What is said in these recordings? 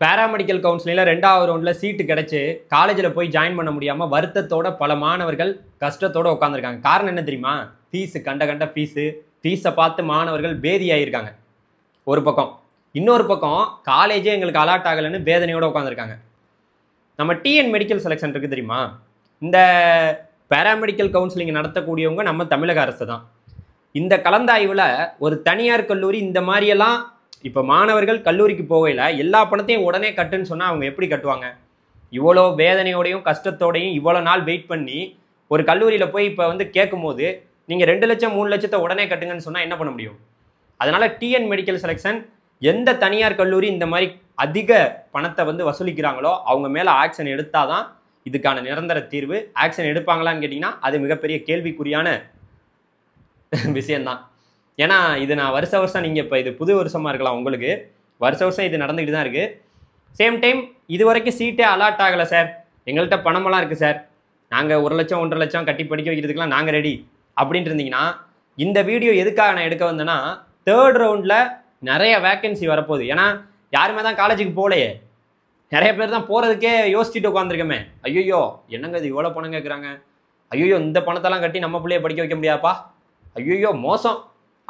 Paramedical கவுன்சிலிங்கில் 2வது ரவுண்டில் சீட்டு கிடச்சி காலேஜில் போய் ஜாயின் பண்ண முடியாமல் வருத்தத்தோட பல மாணவர்கள் கஷ்டத்தோடு உட்காந்துருக்காங்க. காரணம் என்ன தெரியுமா? ஃபீஸு கண்ட ஃபீஸை பார்த்து மாணவர்கள் பேதியாகிருக்காங்க ஒரு பக்கம். இன்னொரு பக்கம் காலேஜே எங்களுக்கு அலாட் ஆகலைன்னு வேதனையோடு உட்காந்துருக்காங்க. நம்ம டிஎன் மெடிக்கல் செலெக்ஷன் இருக்குது தெரியுமா? இந்த பேராமெடிக்கல் கவுன்சிலிங் நடத்தக்கூடியவங்க நம்ம தமிழக அரசு தான். இந்த கலந்தாய்வில் ஒரு தனியார் கல்லூரி இந்த மாதிரியெல்லாம் இப்போ மாணவர்கள் கல்லூரிக்கு போகையில் எல்லா பணத்தையும் உடனே கட்டுன்னு சொன்னால் அவங்க எப்படி கட்டுவாங்க? இவ்வளோ வேதனையோடையும் கஷ்டத்தோடையும் இவ்வளோ நாள் வெயிட் பண்ணி ஒரு கல்லூரியில் போய் இப்போ வந்து கேட்கும்போது நீங்கள் 2 லட்சம் 3 லட்சத்தை உடனே கட்டுங்கன்னு சொன்னால் என்ன பண்ண முடியும்? அதனால் டிஎன் மெடிக்கல் செலெக்ஷன் எந்த தனியார் கல்லூரி இந்த மாதிரி அதிக பணத்தை வந்து வசூலிக்கிறாங்களோ அவங்க மேலே ஆக்ஷன் எடுத்தால் தான் இதுக்கான நிரந்தர தீர்வு. ஆக்ஷன் எடுப்பாங்களான்னு கேட்டிங்கன்னா அது மிகப்பெரிய கேள்விக்குறியான விஷயந்தான். ஏன்னா இது நான் வருஷம் நீங்கள் இப்போ இது புது வருஷமாக இருக்கலாம், உங்களுக்கு வருஷம் இது நடந்துக்கிட்டு தான் இருக்குது. சேம் டைம் இது வரைக்கும் சீட்டே அலாட் ஆகலை சார், எங்கள்கிட்ட பணமெல்லாம் இருக்குது சார், நாங்கள் 1 லட்சம் 1.5 லட்சம் கட்டி படிக்க வைக்கிறதுக்கெலாம் நாங்கள் ரெடி அப்படின்ட்டு இருந்தீங்கன்னா இந்த வீடியோ எதுக்காக நான் எடுக்க வந்தேன்னா 3rd ரவுண்டில் நிறைய வேக்கன்சி வரப்போகுது. ஏன்னா யாருமே தான் காலேஜுக்கு போகலையே, நிறைய பேர் தான் போகிறதுக்கே யோசிச்சுட்டு உட்காந்துருக்கமே. ஐயோ என்னங்க இது இவ்வளோ பணம் கேட்குறாங்க, ஐயோ இந்த பணத்தெல்லாம் கட்டி நம்ம பிள்ளைய படிக்க வைக்க முடியாப்பா, ஐயோ மோசம்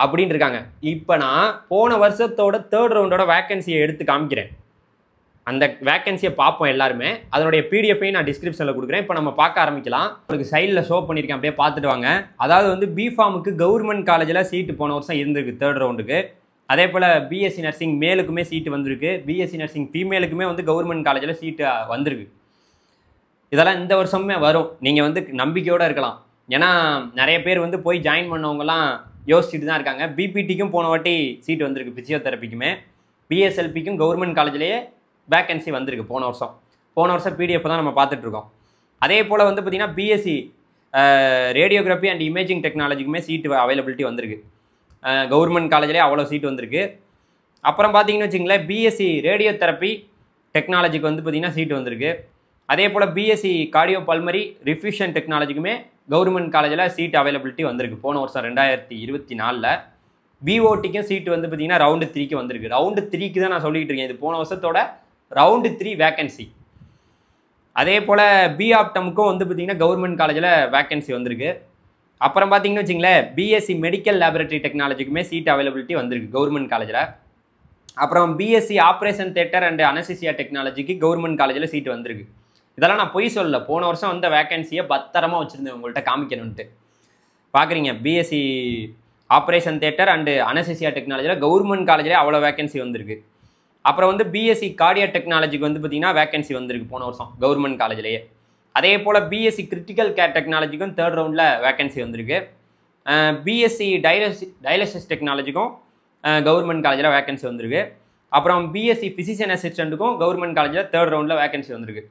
அப்படின்னு இருக்காங்க. இப்போ நான் போன வருஷத்தோட 3rd ரவுண்டோட வேக்கன்சியை எடுத்து காமிக்கிறேன். அந்த வேக்கன்சியை பார்ப்போம் எல்லாருமே. அதனுடைய பிடிஎஃப்பையும் நான் டிஸ்கிரிப்ஷனில் கொடுக்குறேன். இப்போ நம்ம பார்க்க ஆரம்பிக்கலாம். உங்களுக்கு சைடில் ஷோ பண்ணியிருக்கேன், அப்படியே பார்த்துட்டு வாங்க. அதாவது வந்து பிஃபார்முக்கு கவர்மெண்ட் காலேஜில் சீட்டு போன வருஷம் இருந்திருக்கு 3rd ரவுண்டுக்கு. அதே போல் பிஎஸ்சி நர்சிங் மேலுக்குமே சீட்டு வந்திருக்கு, பிஎஸ்சி நர்சிங் ஃபீமேலுக்குமே வந்து கவர்மெண்ட் காலேஜில் சீட்டு வந்திருக்கு. இதெல்லாம் இந்த வருஷமே வரும், நீங்கள் வந்து நம்பிக்கையோடு இருக்கலாம். ஏன்னா நிறைய பேர் வந்து போய் ஜாயின் பண்ணவங்கலாம் யோசிச்சுட்டு தான் இருக்காங்க. பிபிடிக்கும் போன வாட்டி சீட்டு வந்திருக்கு, ஃபிசியோதெரப்பிக்குமே. பிஎஸ்எல்பிக்கும் கவர்மெண்ட் காலேஜ்லேயே வேக்கன்சி வந்திருக்கு போன வருஷம் பிடிஎஃப் தான் நம்ம பார்த்துட்ருக்கோம். அதே போல் வந்து பார்த்திங்கன்னா பிஎஸ்சி ரேடியோகிராஃபி அண்ட் இமேஜிங் டெக்னாலஜிக்குமே சீட்டு அவைலபிலிட்டி வந்திருக்கு. கவர்மெண்ட் காலேஜ்லேயே அவ்வளோ சீட்டு வந்திருக்கு. அப்புறம் பார்த்தீங்கன்னு வச்சுங்களேன், பிஎஸ்சி ரேடியோ தெரப்பி டெக்னாலஜிக்கு வந்து பார்த்திங்கன்னா சீட்டு வந்திருக்கு. அதே போல் பிஎஸ்சி கார்டியோ பல்மரி ரிஃப்யூஷன் டெக்னாலஜிக்குமே கவர்மெண்ட் காலேஜில் சீட் அவைலபிலிட்டி வந்திருக்கு போன வருஷம் 2024. பிஓடிக்கும் சீட்டு வந்து பார்த்திங்கன்னா ரவுண்டு 3க்கு வந்திருக்கு. ரவுண்டு 3க்கு தான் நான் சொல்லிகிட்டு இருக்கேன், இது போன வருஷத்தோட ரவுண்டு 3 வேக்கன்சி. அதே போல் பிஆப்டமுக்கும் வந்து பார்த்திங்கன்னா கவர்மெண்ட் காலேஜில் வேக்கன்சி வந்திருக்கு. அப்புறம் பார்த்தீங்கன்னு வச்சிங்களேன், பிஎஸ்சி மெடிக்கல் லேபரேட்டரி டெக்னாலஜிக்குமே சீட் அவைலபிலிட்டி வந்திருக்கு கவர்மெண்ட் காலேஜில். அப்புறம் BSc operation theatre and anaesthesia டெக்னாலஜிக்கு கவர்மெண்ட் காலேஜில் சீட்டு வந்திருக்கு. இதெல்லாம் நான் பொய் சொல்லல, போன வருஷம் வந்த வேக்கன்சியை பத்திரமா வச்சுருந்தேன் உங்கள்கிட்ட காமிக்கணுன்ட்டு. பார்க்குறீங்க, BSc operation theatre and anaesthesia டெக்னாலஜியில் கவர்மெண்ட் காலேஜில் அவ்வளோ வேக்கன்சி வந்திருக்கு. அப்புறம் வந்து பிஎஸ்சி கார்டியோ டெக்னாலஜிக்கு வந்து பார்த்திங்கன்னா வேக்கன்சி வந்திருக்கு போன வருஷம் கவர்மெண்ட் காலேஜிலேயே. அதே போல் பிஎஸ்சி கிரிட்டிக்கல் கேர் டெக்னாலஜிக்கும் 3rd ரவுண்டில் வேக்கன்சி வந்திருக்கு. பிஎஸ்சி டயாலிசிஸ் டெக்னாலஜிக்கும் கவர்மெண்ட் காலேஜில் வேக்கன்சி வந்திருக்கு. அப்புறம் பிஎஸ்சி ஃபிசிஷியன் அசிஸ்டண்ட்டுக்கும் கவர்மெண்ட் காலேஜில் 3rd ரவுண்டில் வேக்கன்சி வந்திருக்கு.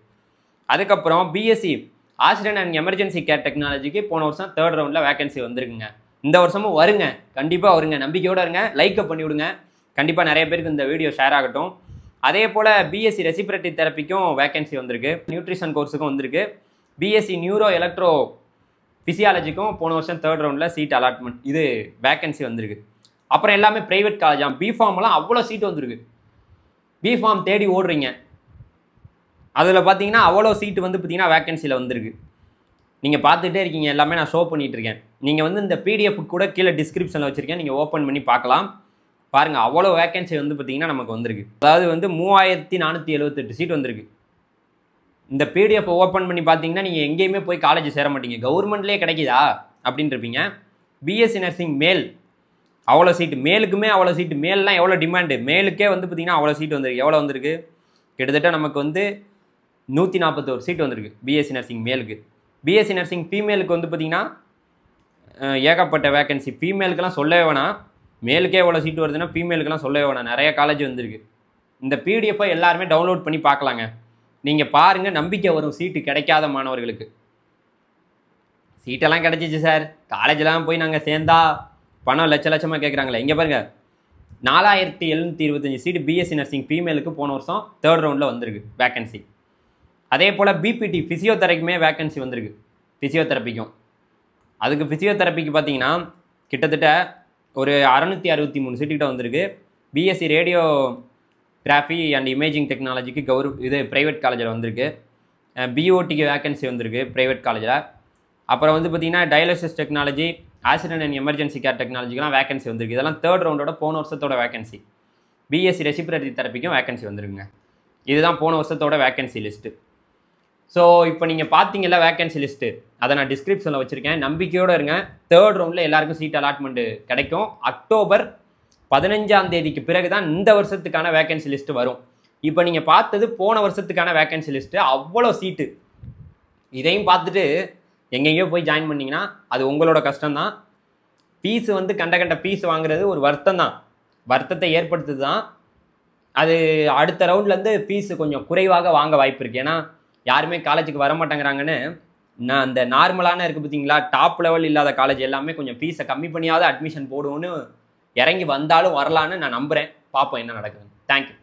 அதுக்கப்புறம் BSc accident and emergency care டெக்னாலஜிக்கு போன வருஷம் 3rd ரவுண்டில் வேக்கன்சி வந்திருக்குங்க. இந்த வருஷமும் வருங்க, கண்டிப்பாக வருங்க, நம்பிக்கையோடு இருங்க. லைக்கை பண்ணி விடுங்க, கண்டிப்பாக நிறைய பேருக்கு இந்த வீடியோ ஷேர் ஆகட்டும். அதே போல் பிஎஸ்சி ரெசிபிரேட்டரி தெரப்பிக்கும் வேக்கன்சி வந்திருக்கு, நியூட்ரிஷன் கோர்ஸுக்கும் வந்திருக்கு. பிஎஸ்சி நியூரோ எலக்ட்ரோ ஃபிசியாலஜிக்கும் போன வருஷம் 3rd ரவுண்டில் சீட் அலாட்மெண்ட் இது வேக்கன்சி வந்திருக்கு. அப்புறம் எல்லாமே ப்ரைவேட் காலேஜாம். பிஃபார்ம்லாம் அவ்வளோ சீட்டு வந்திருக்கு. பிஃபார்ம் தேடி ஓடுறீங்க, அதில் பார்த்தீங்கன்னா அவ்வளோ சீட்டு வந்து பார்த்திங்கன்னா வேக்கன்சியில் வந்திருக்கு. நீங்கள் பார்த்துட்டே இருக்கீங்க, எல்லாமே நான் ஷோ பண்ணிகிட்ருக்கேன். நீங்கள் வந்து இந்த பிடிஎஃப் கூட கீழே டிஸ்கிரிப்ஷனில் வச்சுருக்கேன், நீங்கள் ஓப்பன் பண்ணி பார்க்கலாம். பாருங்கள், அவ்வளோ வேக்கன்சி வந்து பார்த்திங்கன்னா நமக்கு வந்திருக்கு. அதாவது வந்து 3478 சீட் வந்திருக்கு. இந்த பிடிஎஃப் ஓப்பன் பண்ணி பார்த்தீங்கன்னா நீங்கள் எங்கேயுமே போய் காலேஜ் சேர மாட்டீங்க, கவர்மெண்ட்லேயே கிடைக்குதா அப்படின்ட்டு இருப்பீங்க. பிஎஸ்சி நர்சிங் மேல் அவ்வளோ சீட்டு, மேலுக்குமே அவ்வளோ சீட்டு. மேல்லாம் எவ்வளோ டிமாண்டு, மேலுக்கே வந்து பார்த்திங்கன்னா அவ்வளோ சீட்டு வந்திருக்கு. எவ்வளோ வந்திருக்கு? கிட்டத்தட்ட நமக்கு வந்து 141 சீட்டு வந்திருக்கு பிஎஸ்சி நர்சிங் மேலுக்கு. பிஎஸ்சி நர்சிங் ஃபீமேலுக்கு வந்து பார்த்திங்கன்னா ஏகப்பட்ட வேக்கன்சி. ஃபீமேலுக்கெல்லாம் சொல்லவே வேணாம், மேலுக்கே எவ்வளோ சீட்டு வருதுன்னா ஃபீமேலுக்கெல்லாம் சொல்லவே வேணாம், நிறைய காலேஜ் வந்திருக்கு. இந்த பிடிஎஃப்பை எல்லாருமே டவுன்லோட் பண்ணி பார்க்கலாங்க. நீங்கள் பாருங்கள், நம்பிக்கை வரும் சீட்டு கிடைக்காத மாணவர்களுக்கு. சீட்டெல்லாம் கிடச்சிச்சு சார், காலேஜெலாம் போய் நாங்கள் சேர்ந்தா பணம் லட்சமாக கேட்குறாங்களே. இங்கே பாருங்கள், 4725 சீட்டு பிஎஸ்சி நர்சிங் ஃபீமேலுக்கு போன வருஷம் 3rd ரவுண்டில் வந்திருக்கு வேக்கன்சி. அதே போல் பிபிடி ஃபிசியோதெரப்பிக்குமே வேக்கன்சி வந்திருக்கு, ஃபிசியோதெரப்பிக்கும். அதுக்கு ஃபிசியோதெரப்பிக்கு பார்த்தீங்கன்னா கிட்டத்தட்ட ஒரு 663 சீட்டுக்கிட்ட வந்திருக்கு. BSc radiography and imaging டெக்னாலஜிக்கு இது ப்ரைவேட் காலேஜில் வந்திருக்கு. பிஓடிக்கு வேக்கன்சி வந்திருக்கு ப்ரைவேட் காலேஜில். அப்புறம் வந்து பார்த்தீங்கன்னா dialysis technology, accident and emergency care டெக்னாலஜிக்கெலாம் வேக்கன்சி வந்திருக்கு. இதெல்லாம் 3rd ரவுண்டோட போன வருஷத்தோட வேக்கன்சி. பிஎஸ்சி ரெசிபிரேட்டரி தெரப்பிக்கும் வேக்கன்சி வந்துருக்குங்க. இதுதான் போன வருஷத்தோட வேக்கன்சி லிஸ்ட்டு. ஸோ இப்போ நீங்கள் பார்த்தீங்கல்ல வேக்கன்சி லிஸ்ட்டு, அதை நான் டிஸ்கிரிப்ஷனில் வச்சுருக்கேன். நம்பிக்கையோடு இருங்க. 3rd ரவுண்டில் எல்லாருக்கும் சீட் அலாட்மெண்ட்டு கிடைக்கும். அக்டோபர் 15 பிறகு தான் இந்த வருஷத்துக்கான வேக்கன்சி லிஸ்ட்டு வரும். இப்போ நீங்கள் பார்த்தது போன வருஷத்துக்கான வேக்கன்சி லிஸ்ட்டு, அவ்வளோ சீட்டு. இதையும் பார்த்துட்டு எங்கெங்கேயோ போய் ஜாயின் பண்ணிங்கன்னா அது உங்களோட கஷ்டம்தான். ஃபீஸு வந்து கண்ட ஃபீஸ் வாங்குறது ஒரு வருத்தத்தை ஏற்படுத்துது தான். அது அடுத்த ரவுண்ட்லேருந்து ஃபீஸு கொஞ்சம் குறைவாக வாங்க வாய்ப்பு இருக்குது. ஏன்னா யாருமே காலேஜுக்கு வர மாட்டேங்கிறாங்கன்னு நான் அந்த நார்மலான இருக்குது பார்த்தீங்களா, டாப் லெவல் இல்லாத காலேஜ் எல்லாமே கொஞ்சம் ஃபீஸை கம்மி பண்ணியாவது அட்மிஷன் போடுவோன்னு இறங்கி வந்தாலும் வரலான்னு நான் நம்புகிறேன். பார்ப்போம் என்ன நடக்குதுன்னு. தேங்க்யூ.